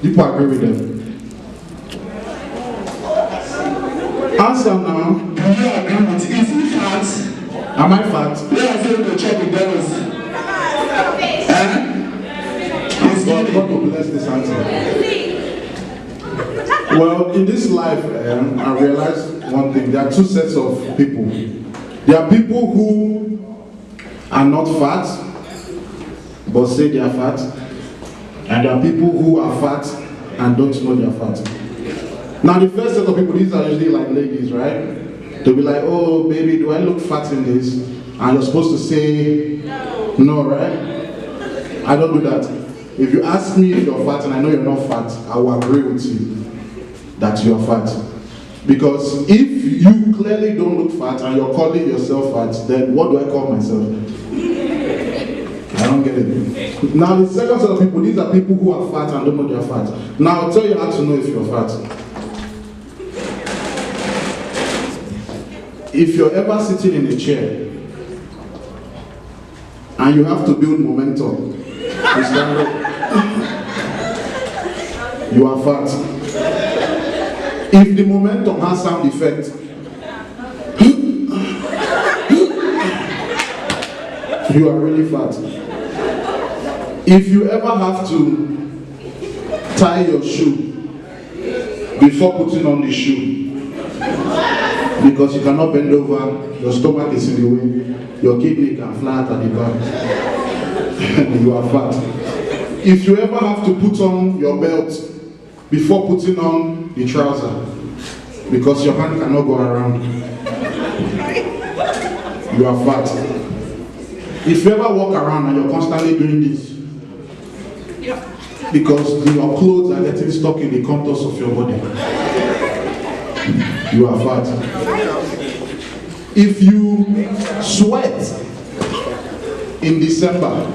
People agree with them. Answer now. Do you agree with it? Is he fat? Am I fat? Let us say to check McDonald's. God will bless this answer. Well, in this life, I realized one thing. There are two sets of people. There are people who are not fat, but say they are fat. And there are people who are fat and don't know they are fat. Now, the first set of people, these are usually like ladies, right? They'll be like, oh, baby, do I look fat in this? And you're supposed to say, no, right? I don't do that. If you ask me if you're fat and I know you're not fat, I will agree with you that you're fat. Because if you clearly don't look fat and you're calling yourself fat, then what do I call myself? I don't get it. Now, the second set of people, these are people who are fat and don't know they're fat. Now, I'll tell you how to know if you're fat. If you're ever sitting in a chair and you have to build momentum to stand up, you are fat. If the momentum has sound effect, you are really fat. If you ever have to tie your shoe before putting on the shoe, because you cannot bend over, your stomach is in the way, your kidney can fly out at the back, you are fat. If you ever have to put on your belt before putting on the trouser, because your hand cannot go around, you are fat. If you ever walk around and you're constantly doing this, because your clothes are getting stuck in the contours of your body, you are fat. If you sweat in December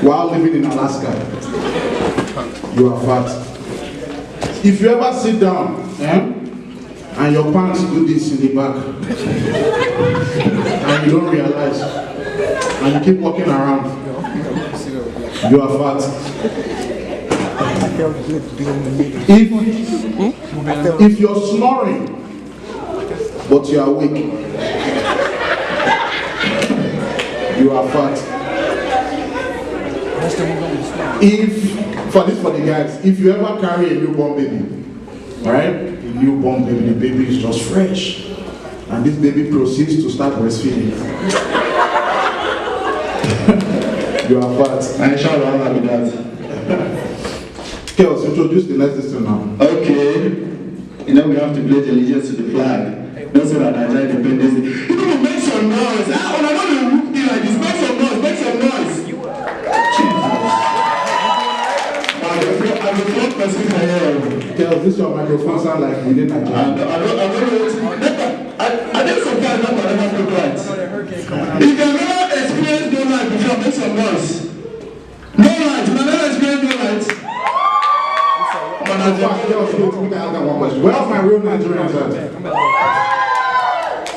while living in Alaska, you are fat. If you ever sit down and your pants do this in the back and you don't realize and you keep walking around, you are fat. If you're snoring but you are awake, you are fat. For the guys, if you ever carry a newborn baby, right? A newborn baby, the baby is just fresh, and this baby proceeds to start breastfeeding. You are fat. I shall not with that. Chaos, introduce the next system now. Okay. You know we have to pledge allegiance to the flag. That's what Nigeria Independence Day. You know, make some noise. I don't know you look me like this. Make some noise. Make some noise. I'm the fourth person here. Chaos, this your microphone sound like within Nigeria. I think sometimes that's what I have to write. If you never experienced no light before, make some noise. No light. You never experienced no light. Where's my real Nigerians at?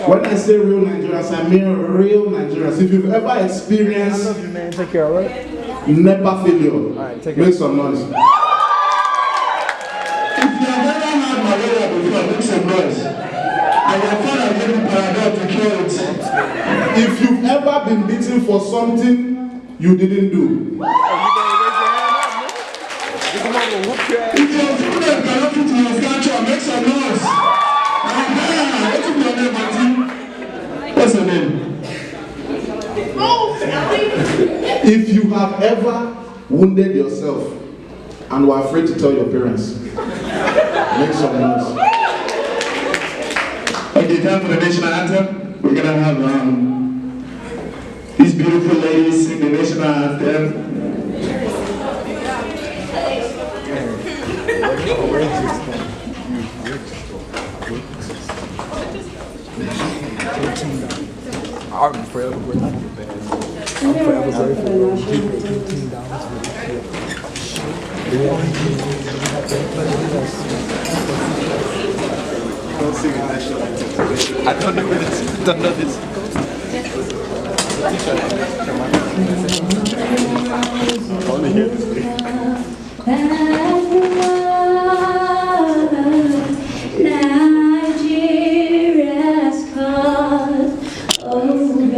When I say real Nigerians, I mean real Nigerians. If you've ever experienced NEPA failure, make some noise. If you have ever had malaria before, make some noise. And your father gave you Panadol to cure it. If you've ever been beaten for something you didn't do. If your children cannot fit in your stature, make some noise. What's your name? If you have ever wounded yourself and were afraid to tell your parents, make some noise. Okay, time for the national anthem. We're gonna have these beautiful ladies sing the national anthem. I'm forever grateful, man. I'm forever grateful. Don't sing a national anthem. I don't know this. Nigeria's cause obey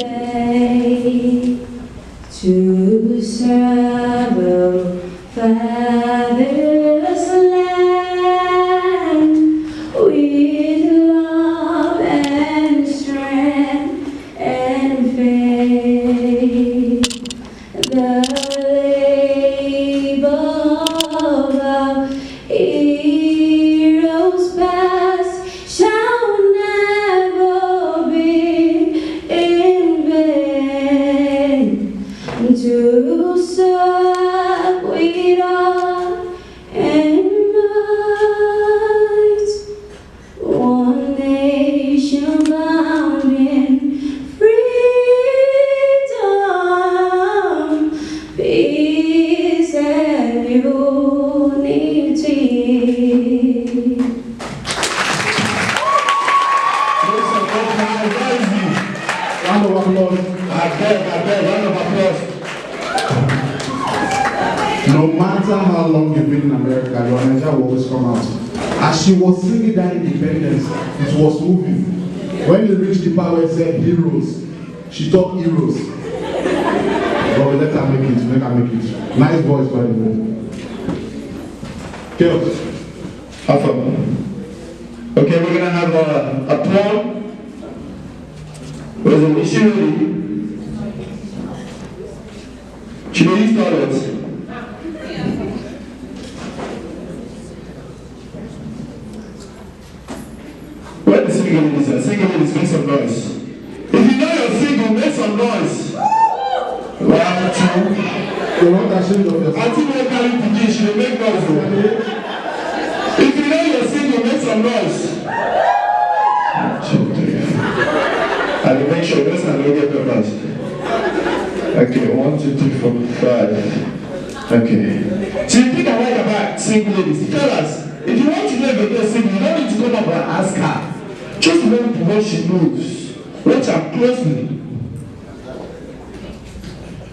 to serve a father's land with love and strength and faith. The labor of our heroes past shall never be in vain. To serve with all and might, one nation bound in freedom, peace and unity. Round of applause. I beg, round of applause. No matter how long you've been in America, your energy will always come out. As she was singing that independence, it was moving. When you reached the part where it said heroes, she talked heroes. But we let her make it, Nice voice, by the way. Girls, awesome. Okay, we're gonna have a poem. Where's the issue ready? Should we start it? Where the single ladies are? Single ladies, make some noise. If you know you're single, make some noise. 1, 2. You're not ashamed of yourself. Until we carry the key, she will make noise. If you know you're single, make some noise. 1, 2, 3. I will make sure this and we'll get papers. Okay, 1, 2, 3, 4, 5. Okay. So you think I like about single ladies? Fellas, if you want to know if you're single, you don't need to come up and ask her. Just know the way she moves. Watch her closely.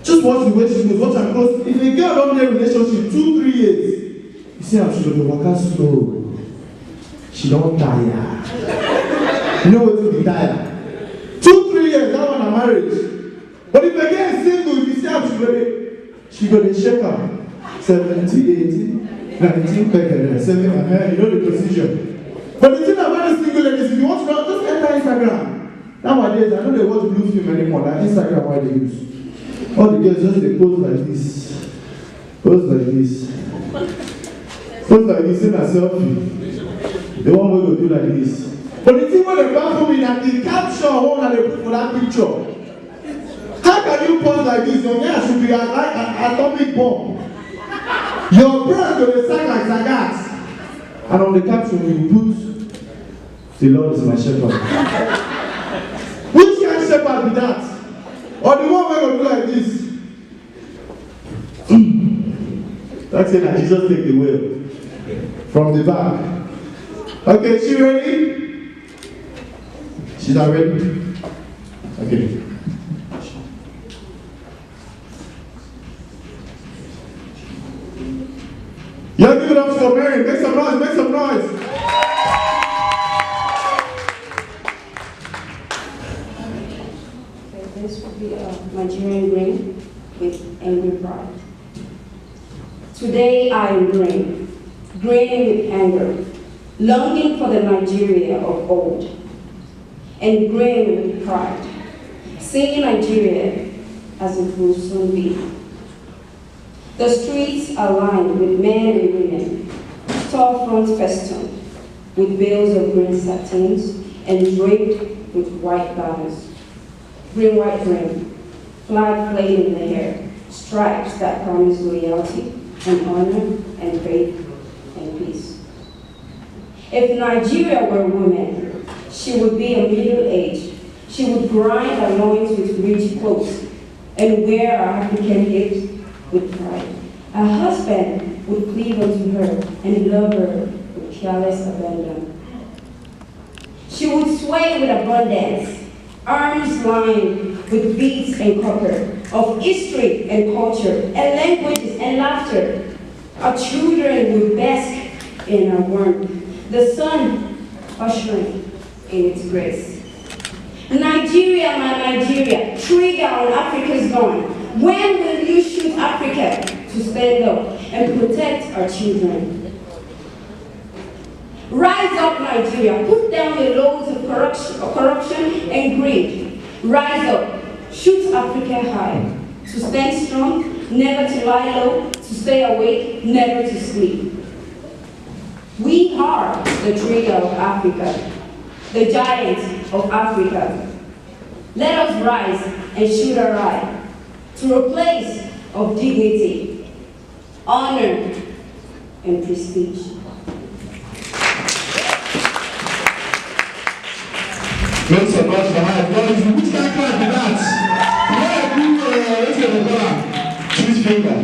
Just watch the way she moves, watch her closely. If a girl don't get a relationship 2-3 years, you see how she go dey waka slow. She don't tire. You know what to be tired? 2-3 years, that one a marriage. But if a girl is single, if you see how she go dey shake her. 70, 80, 19, 7, you know the position. But the thing about the single ladies, if you want to know, just enter Instagram. Nowadays, I know they watch blue film anymore. Like Instagram, why they use. All the girls just they pose like this. Pose like this. Pose like this in a selfie. The one way go do like this. But the thing what they baffle me that the caption one that they put for that picture. How can you pose like this? Your hair should be like an atomic bomb. Your breath will be sound like Zagat. And on the caption you put, the Lord is my shepherd. Which kind of shepherd be that? Or the one where you do like this? That's it, that Jesus take the wheel. From the back. Okay, she ready? She's not ready? Okay. Y'all give it up for Mary. Make some noise, make some noise. This would be a Nigerian grain with angry pride. Today I am green with anger, longing for the Nigeria of old, and green with pride, seeing Nigeria as it will soon be. The streets are lined with men and women, storefronts festooned with veils of green satins and draped with white banners. Green, white, green, flag played in the hair, stripes that promise loyalty and honor and faith and peace. If Nigeria were a woman, she would be a middle-aged. She would grind her loins with rich clothes and wear her African hips with pride. Her husband would cleave unto her and love her with careless abandon. She would sway with abundance, arms lined with beads and copper, of history and culture, and languages and laughter. Our children will bask in our warmth, the sun ushering in its grace. Nigeria, my Nigeria, trigger on Africa's gun. When will you shoot Africa to stand up and protect our children? Rise up, Nigeria. Put down your loads of corruption and greed. Rise up. Shoot Africa high. To stand strong, never to lie low. To stay awake, never to sleep. We are the trigger of Africa, the giant of Africa. Let us rise and shoot our eye to a place of dignity, honor, and prestige. Make some noise for her. Which kind of clap is that? Let's get the clap. Choose finger.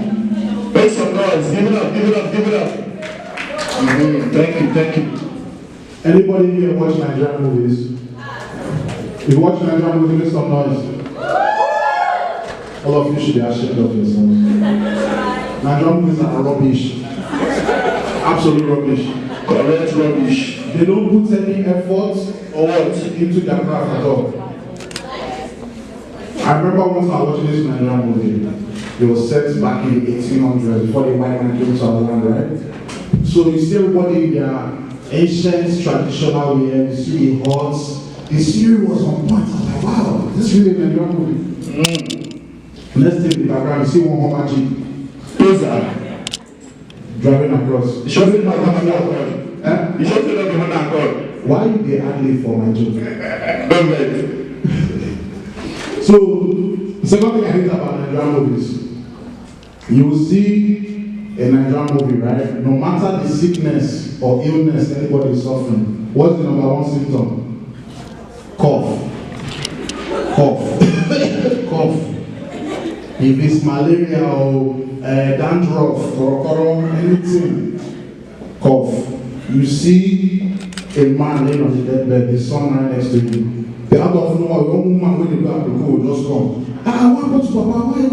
Make some noise. Give it up, give it up, give it up. Thank you, thank you. Anybody here watch Nigerian movies? You watch Nigerian movies, make some noise. All of you should be ashamed of yourselves. Nigerian movies are rubbish. Absolute rubbish. Correct rubbish. They don't put any effort Or what? into their craft at all. I remember once I was watching this Nigerian movie. It was set back in 1800s before the white man came to our land, right? So you see everybody in their ancient traditional wear, you see the horse. The scenery was on point. I was like, wow, this is really a Nigerian movie. Next thing in the background, you see one Hummer Jeep driving across. You sure it's not the Honda Accord? Eh? You sure it's not the Honda Accord? Why you dey ad-lib for my joke? Don't let. So, the second thing I hate about Nigerian movies, you will see a Nigerian movie, right? No matter the sickness or illness anybody is suffering, what's the number one symptom? Cough. Cough. Cough. If it's malaria or dandruff or anything, cough. You see a man laying on the deathbed, the son right next to you. The out of nowhere, a young woman when they go out the cold just come. What happened to Papa? Why